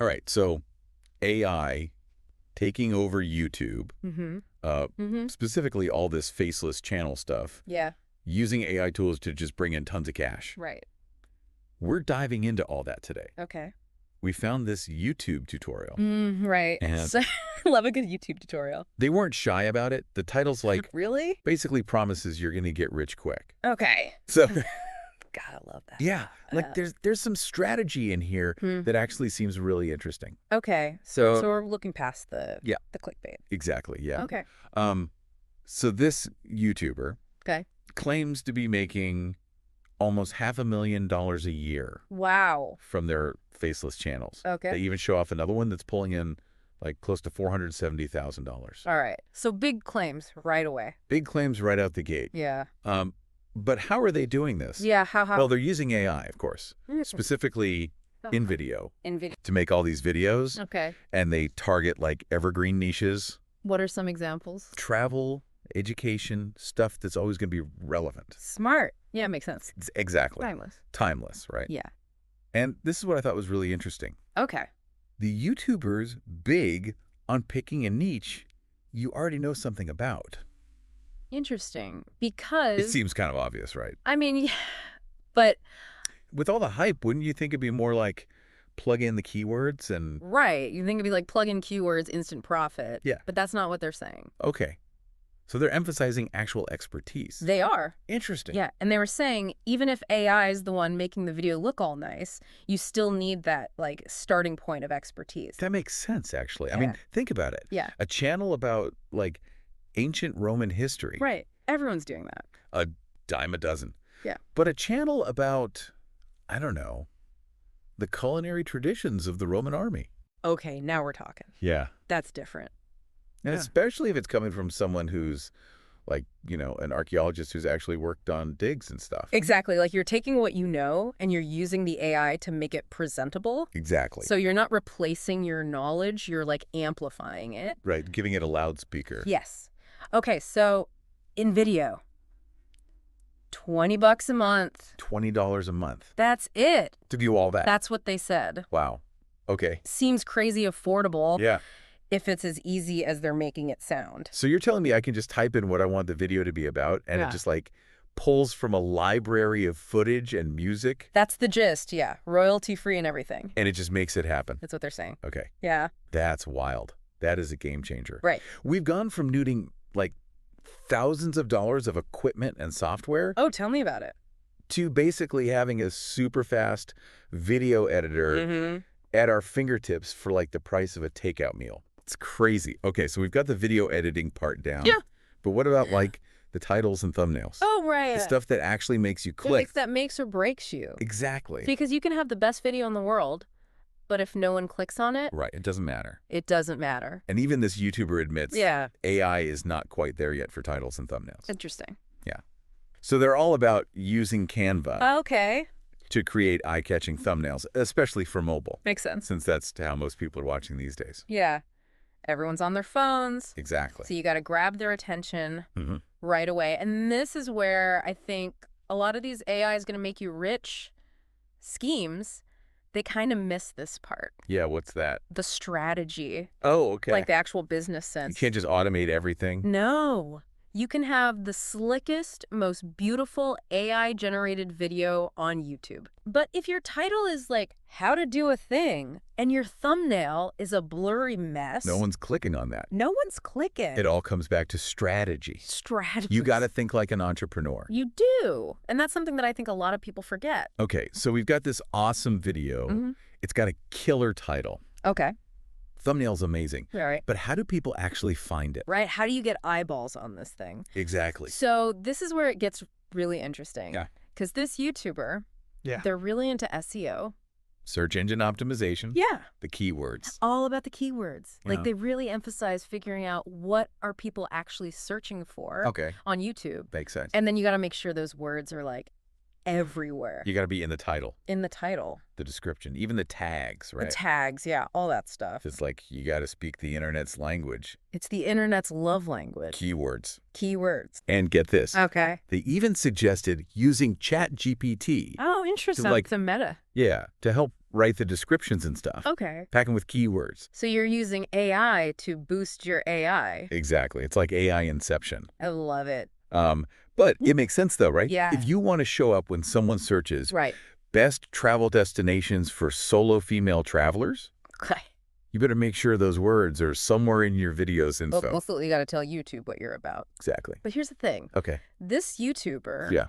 All right, so AI taking over YouTube, specifically all this faceless channel stuff, using AI tools to just bring in tons of cash. Right. We're diving into all that today. Okay. We found this YouTube tutorial. Right. And So, love a good YouTube tutorial. they weren't shy about it. The title's like, Really? basically promises you're going to get rich quick. Okay. So, Gotta love that. yeah, like there's some strategy in here that actually seems really interesting. Okay. So we're looking past the clickbait. Exactly, yeah. Okay. So this YouTuber claims to be making almost $500,000 a year. Wow. From their faceless channels. Okay. They even show off another one that's pulling in like close to $470,000. All right. So big claims right away. Big claims right out the gate. Yeah. But how are they doing this? Yeah, how? Well, they're using AI, of course, specifically in video to make all these videos. Okay. And they target like evergreen niches. What are some examples? Travel, education, stuff that's always going to be relevant. Smart. Yeah, makes sense. Exactly. Timeless. Timeless, right? Yeah. And this is what I thought was really interesting. Okay. The YouTubers big on picking a niche you already know something about. Interesting. Because it seems kind of obvious, right? I mean, yeah, but with all the hype, wouldn't you think it'd be more like plug in the keywords and... Right. You think it'd be like plug in keywords, instant profit. Yeah. But that's not what they're saying. Okay. So they're emphasizing actual expertise. They are. Interesting. Yeah. And they were saying, even if AI is the one making the video look all nice, you still need that, like, starting point of expertise. That makes sense, actually. I mean, think about it. Yeah. A channel about, like, ancient Roman history. Right. Everyone's doing that. A dime a dozen. Yeah. But a channel about, I don't know, the culinary traditions of the Roman army. Okay, now we're talking. Yeah. That's different. And especially if it's coming from someone who's, like, you know, an archaeologist who's actually worked on digs and stuff. Exactly. Like, you're taking what you know and you're using the AI to make it presentable. Exactly. So you're not replacing your knowledge, you're, like, amplifying it. Right, giving it a loudspeaker. Yes. Okay, so in video, $20 a month. $20 a month. That's it. To view all that. That's what they said. Wow. Okay. Seems crazy affordable. Yeah. If it's as easy as they're making it sound. So you're telling me I can just type in what I want the video to be about and it just like pulls from a library of footage and music? That's the gist, yeah. Royalty free and everything. And it just makes it happen. That's what they're saying. Okay. Yeah. That's wild. That is a game changer. Right. We've gone from needing like thousands of dollars of equipment and software. Oh, tell me about it. To basically having a super fast video editor at our fingertips for like the price of a takeout meal. It's crazy. Okay, so we've got the video editing part down. Yeah. But what about like the titles and thumbnails? Oh, right. The stuff that actually makes you click. That makes or breaks you. Exactly. Because you can have the best video in the world, but if no one clicks on it... Right, it doesn't matter. It doesn't matter. And even this YouTuber admits AI is not quite there yet for titles and thumbnails. Interesting. Yeah. So they're all about using Canva. Okay. To create eye-catching thumbnails, especially for mobile. Makes sense. Since that's how most people are watching these days. Yeah. Everyone's on their phones. Exactly. So you got to grab their attention right away. And this is where I think a lot of these AI is going to make you rich schemes, they kind of miss this part. Yeah, what's that? The strategy. Oh, okay. Like the actual business sense. You can't just automate everything? No. You can have the slickest, most beautiful AI-generated video on YouTube. But if your title is like, how to do a thing, and your thumbnail is a blurry mess... No one's clicking on that. No one's clicking. It all comes back to strategy. Strategy. You got to think like an entrepreneur. You do. And that's something that I think a lot of people forget. Okay, so we've got this awesome video. It's got a killer title. Okay. Thumbnail's amazing. Right. But how do people actually find it? Right. How do you get eyeballs on this thing? Exactly. So this is where it gets really interesting. Yeah. Because this YouTuber, they're really into SEO. Search engine optimization. Yeah. The keywords. All about the keywords. Yeah. Like they really emphasize figuring out what are people actually searching for on YouTube. Makes sense. And then you got to make sure those words are like everywhere. You got to be in the title. In the title. The description. Even the tags, right? The tags, yeah. All that stuff. It's like you got to speak the internet's language. It's the internet's love language. Keywords. Keywords. And get this. Okay. They even suggested using ChatGPT. Oh, interesting. Like, it's a meta. Yeah, to help write the descriptions and stuff. Okay. Pack them with keywords. So you're using AI to boost your AI. Exactly. It's like AI inception. I love it. But it makes sense, though, right? Yeah. If you want to show up when someone searches Right. best travel destinations for solo female travelers, Okay. you better make sure those words are somewhere in your video's info. Well, also, you got to tell YouTube what you're about. Exactly. But here's the thing. Okay. This YouTuber, Yeah.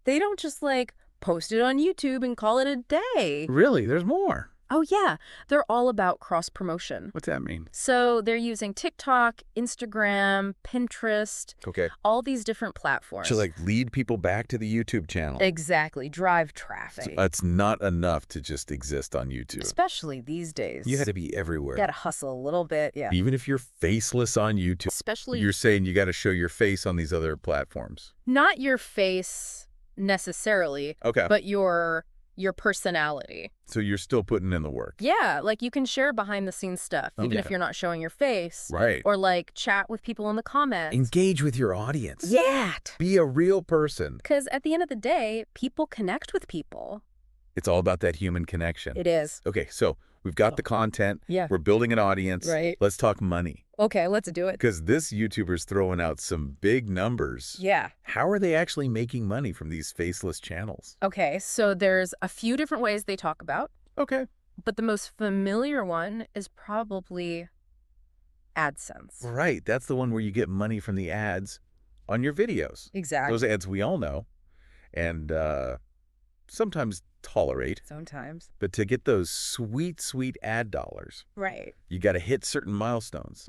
they don't just like post it on YouTube and call it a day. Really? There's more. Oh, yeah. They're all about cross-promotion. What's that mean? So they're using TikTok, Instagram, Pinterest, Okay. all these different platforms. To like lead people back to the YouTube channel. Exactly. Drive So traffic. it's not enough to just exist on YouTube. Especially these days. You got to be everywhere. Got to hustle a little bit, yeah. Even if you're faceless on YouTube, Especially you're saying you got to show your face on these other platforms. not your face necessarily, Okay. but your personality. So you're still putting in the work. Yeah, like you can share behind the scenes stuff, even yeah. if you're not showing your face. Right. Or like chat with people in the comments. Engage with your audience. Yeah. Be a real person. Because at the end of the day, people connect with people. It's all about that human connection. It is. Okay, so we've got the content. Yeah. We're building an audience. Right. Let's talk money. Okay, let's do it. Because this YouTuber's throwing out some big numbers. Yeah. How are they actually making money from these faceless channels? Okay, so there's a few different ways they talk about, Okay. but the most familiar one is probably AdSense. Right. That's the one where you get money from the ads on your videos. Exactly. Those ads we all know and sometimes tolerate. Sometimes. But to get those sweet, sweet ad dollars, Right. you got to hit certain milestones,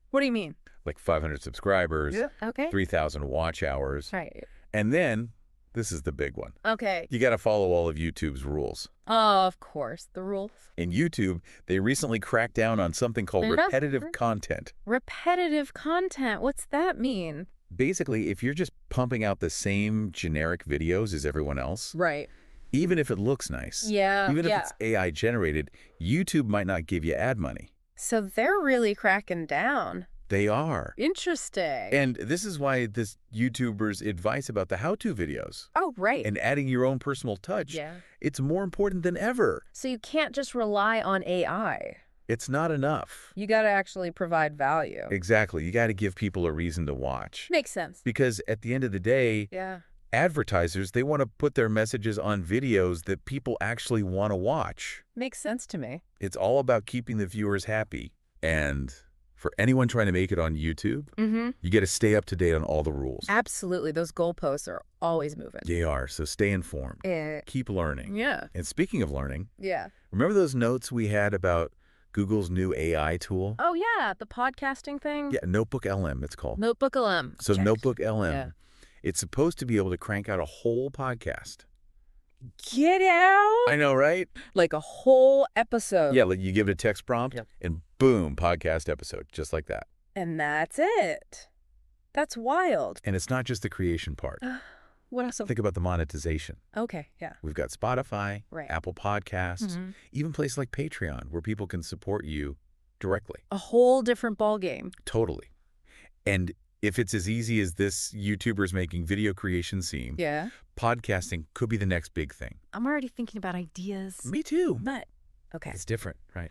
What do you mean? like 500 subscribers, Okay. 3,000 watch hours. Right. And then, this is the big one. Okay. You got to follow all of YouTube's rules. Oh, of course. The rules. In YouTube, they recently cracked down on something called repetitive content. Repetitive content. What's that mean? Basically, if you're just pumping out the same generic videos as everyone else, Right. even if it looks nice, Yeah. even if it's AI generated, YouTube might not give you ad money. So they're really cracking down. They are. Interesting. And this is why this YouTuber's advice about the how-to videos Oh, right. and adding your own personal touch, Yeah. it's more important than ever. So you can't just rely on AI. It's not enough. You got to actually provide value. Exactly. You got to give people a reason to watch. Makes sense. Because at the end of the day, Yeah. advertisers, they want to put their messages on videos that people actually want to watch. Makes sense to me. It's all about keeping the viewers happy. And for anyone trying to make it on YouTube, you got to stay up to date on all the rules. Absolutely. Those goalposts are always moving. They are. So stay informed. Keep learning. Yeah. And speaking of learning, Yeah. remember those notes we had about Google's new AI tool? Oh, yeah. The podcasting thing? Yeah, Notebook LM, it's called. Notebook LM. So Check. Notebook LM, Yeah. it's supposed to be able to crank out a whole podcast. Get out. I know, right? Like a whole episode. Yeah, like you give it a text prompt, and boom, podcast episode, just like that. And that's it. That's wild. And it's not just the creation part. What else? Think about the monetization. Okay, yeah. We've got Spotify, Right. Apple Podcasts, even places like Patreon, where people can support you directly. A whole different ballgame. Totally. And if it's as easy as this YouTuber's making video creation seem, Yeah. podcasting could be the next big thing. I'm already thinking about ideas. Me too. But, okay. It's different, right?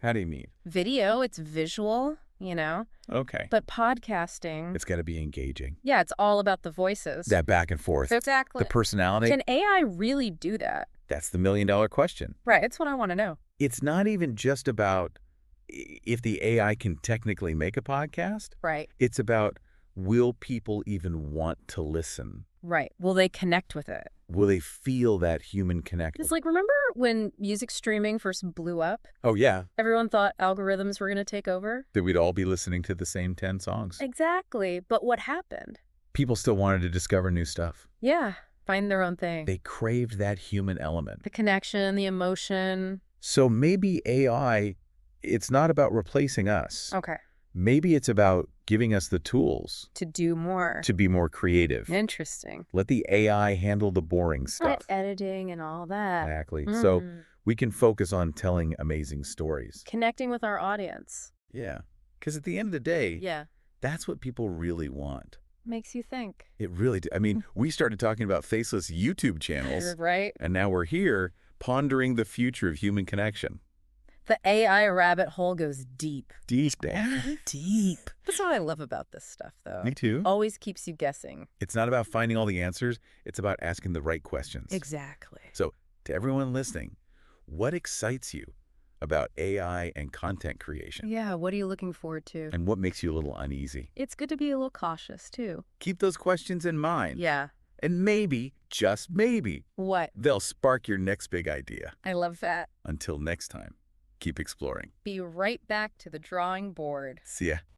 How do you mean? Video, it's visual, you know? Okay. But podcasting, It's got to be engaging. yeah, it's all about the voices. That back and forth. Exactly. The personality. Can AI really do that? That's the million-dollar question. Right, it's what I want to know. It's not even just about if the AI can technically make a podcast. Right, It's about, will people even want to listen? right. Will they connect with it? Will they feel that human connection? It's like, remember when music streaming first blew up? Oh, yeah. Everyone thought algorithms were going to take over? That we'd all be listening to the same 10 songs. Exactly. But what happened? People still wanted to discover new stuff. Yeah, find their own thing. They craved that human element. The connection, the emotion. So maybe AI, it's not about replacing us. Okay. Maybe it's about giving us the tools To do more. to be more creative. Interesting. Let the AI handle the boring stuff. Right, editing and all that. Exactly. So Mm. we can focus on telling amazing stories. Connecting with our audience. Yeah. Because at the end of the day, Yeah. that's what people really want. Makes you think. It really, I mean, we started talking about faceless YouTube channels, Right? and now we're here, pondering the future of human connection. The AI rabbit hole goes deep. Deep. Deep. That's what I love about this stuff, though. Me too. Always keeps you guessing. It's not about finding all the answers. It's about asking the right questions. Exactly. So, to everyone listening, what excites you about AI and content creation? Yeah, what are you looking forward to? And what makes you a little uneasy? It's good to be a little cautious, too. Keep those questions in mind. Yeah. And maybe, just maybe, what? They'll spark your next big idea. I love that. Until next time, keep exploring. Be right back to the drawing board. See ya.